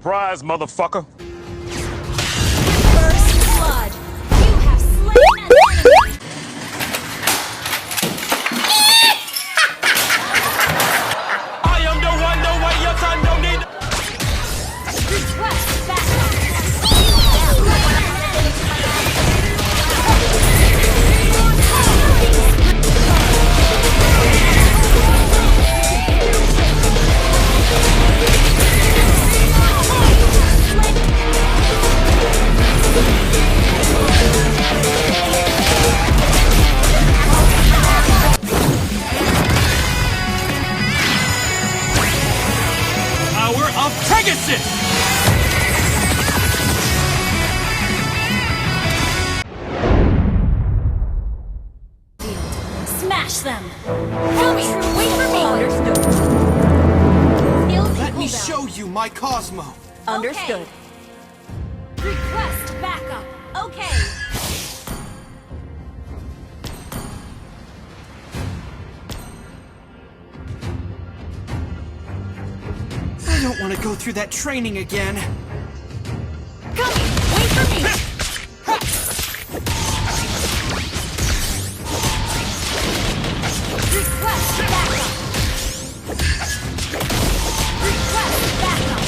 surprise, motherfucker. First blood. You have slain an enemy. I am the one, the way your son don't need. Request backup. You have slain an Power of Pegasus! Smash them! Come here! Wait for me! Understood. Let me show you my Cosmo. Understood. Okay. Request backup. Okay. I don't want to go through that training again. Come here! Wait for me! Request backup. Request backup.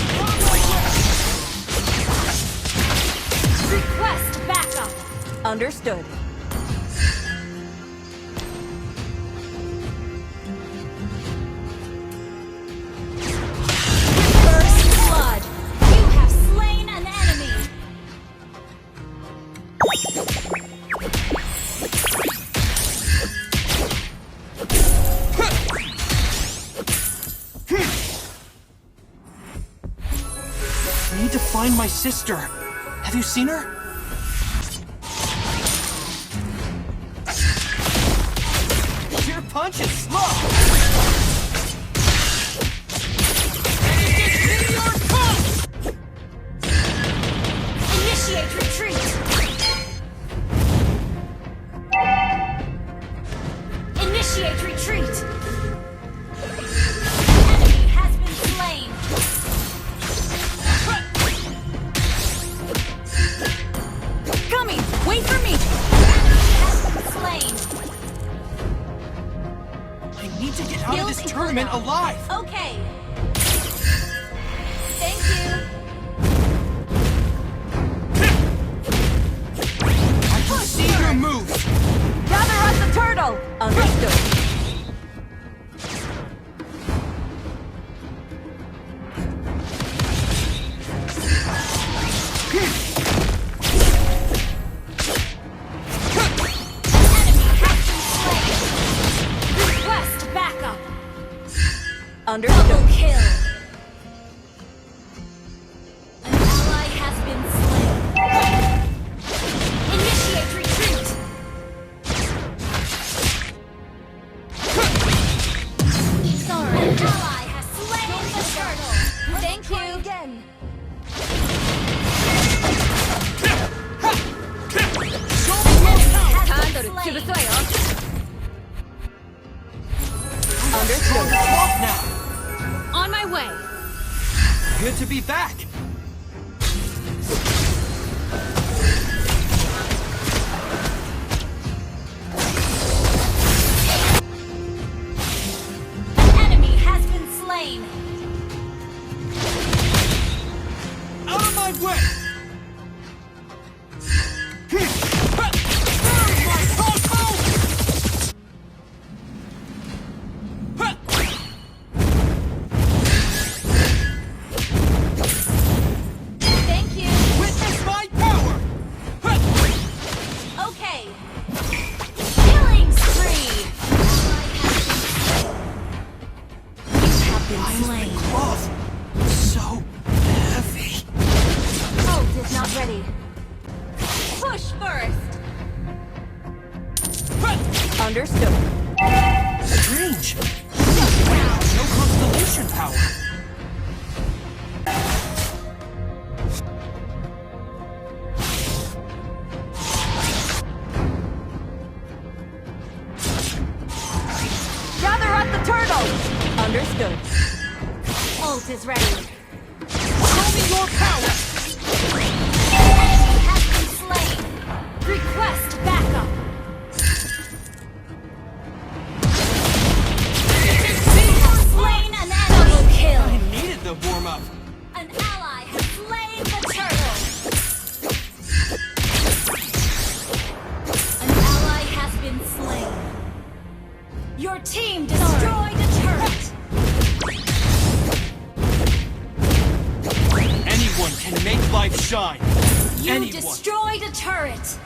Request backup. Understood. First blood. You have slain an enemy. I need to find my sister. Have you seen her? Your punch is slow. Initiate retreat. Initiate retreat. Enemy has been slain. Coming! Wait for me! Enemy has been slain. I need to get out of this Guilty tournament enough. alive. Okay. Thank you. I can see your moves. Gather us the turtle! Understood. Enemy has been slain. Request backup. Understood. Double kill. An ally has been slain. Initiate retreat. Sorry. An ally has slain the turtle. Thank you again. Understood. Walk now. On my way. Good to be back. An enemy has been slain. Out of my way. Thank you. Witness my power. Okay. Killing spree. You have been slain. Cloth. So heavy. Ult is not ready. Push first. Understood. Strange. No constellation power. Gather up the turtle. Understood. Ult is ready. Show me your power! Enemy has been slain. Request backup. We have slain an enemy. Double kill. I needed the warm-up. An ally has slain the turtle. An ally has been slain. Your team destroyed a turret. Anyone can make life shine. You Anyone. destroyed a turret.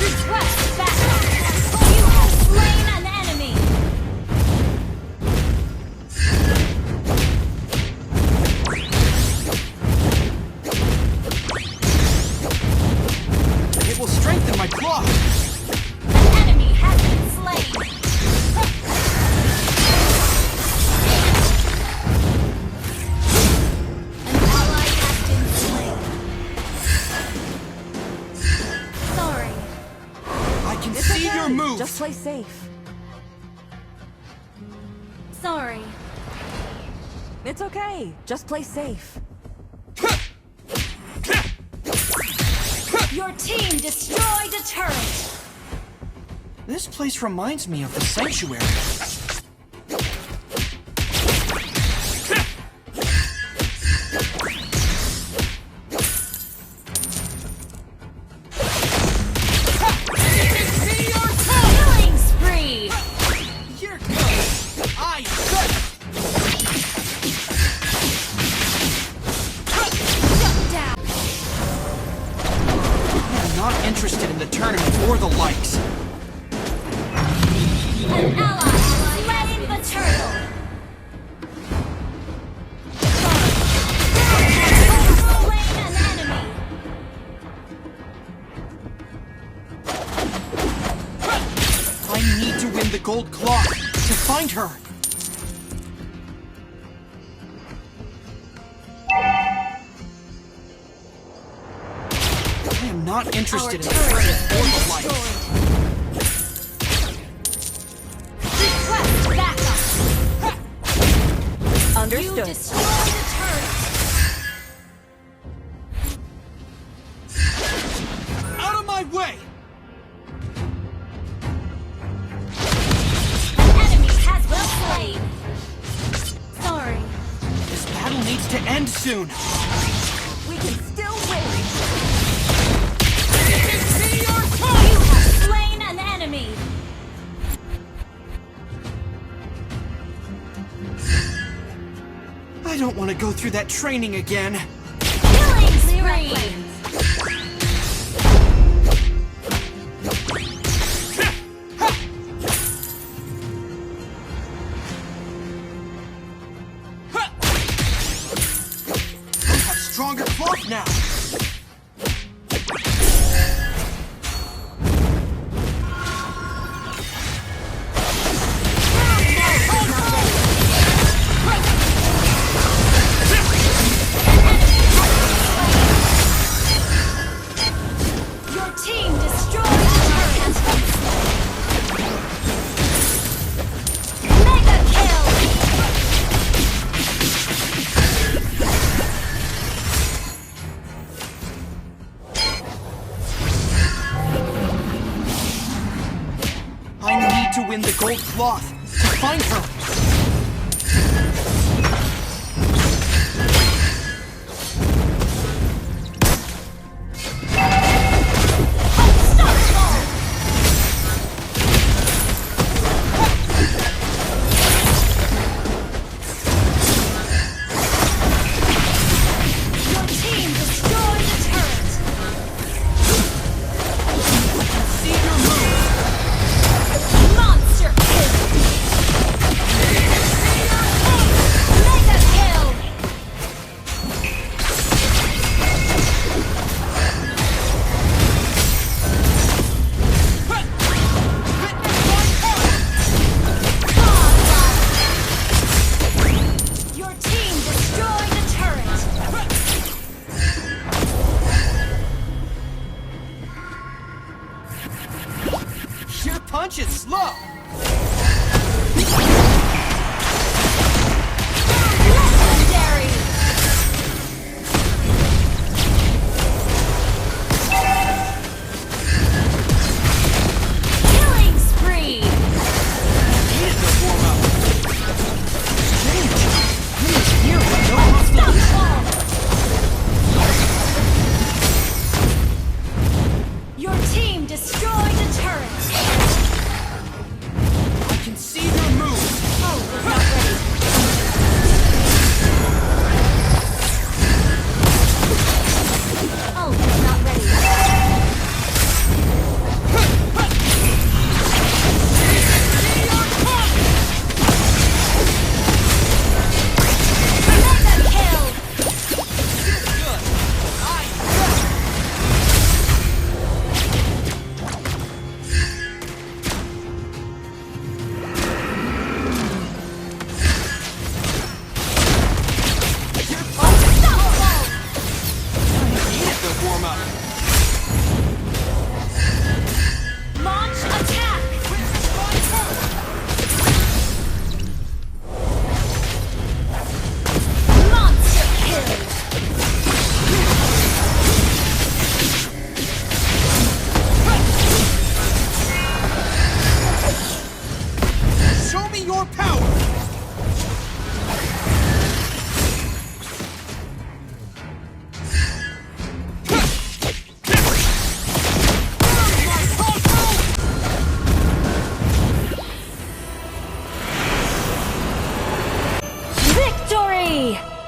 Request backup. You have slain an enemy. It will strengthen my claw. An enemy has been slain. An ally has been slain. Sorry. I can see your moves. Just play safe. Sorry. It's okay. Just play safe. Your team destroyed a turret. This place reminds me of the sanctuary. Killing spree. Here comes I. Shut down. I'm not interested in the tournament or the likes. An ally has slain the turtle. Slain an enemy. I need to win the gold cloth to find her. I am not interested in the turret tournament has or been the likes. destroyed. Request backup. You Understood. destroyed the turret. Out of my way! An enemy has been slain. Sorry. This battle needs to end soon. We can still win. You have slain an enemy. I don't want to go through that training again. Killing spree. I have stronger cloth now. Your team destroyed the turret. Mega kill. I need to win the gold cloth to find her. Unstoppable. Your team destroyed the turret. See your moves. Monster kill. Mega kill. Your team destroyed a turret. punch is slow. Legendary! Killing spree! Needed to warm up. Strange here with no hostile. Your team destroyed a turret! I can see their moves. Oh, was not ready. Oh, was not ready. Mega kill! Good. Unstoppable! Needed to warm up. Launch attack! Monster kill! Show me your power. Victory!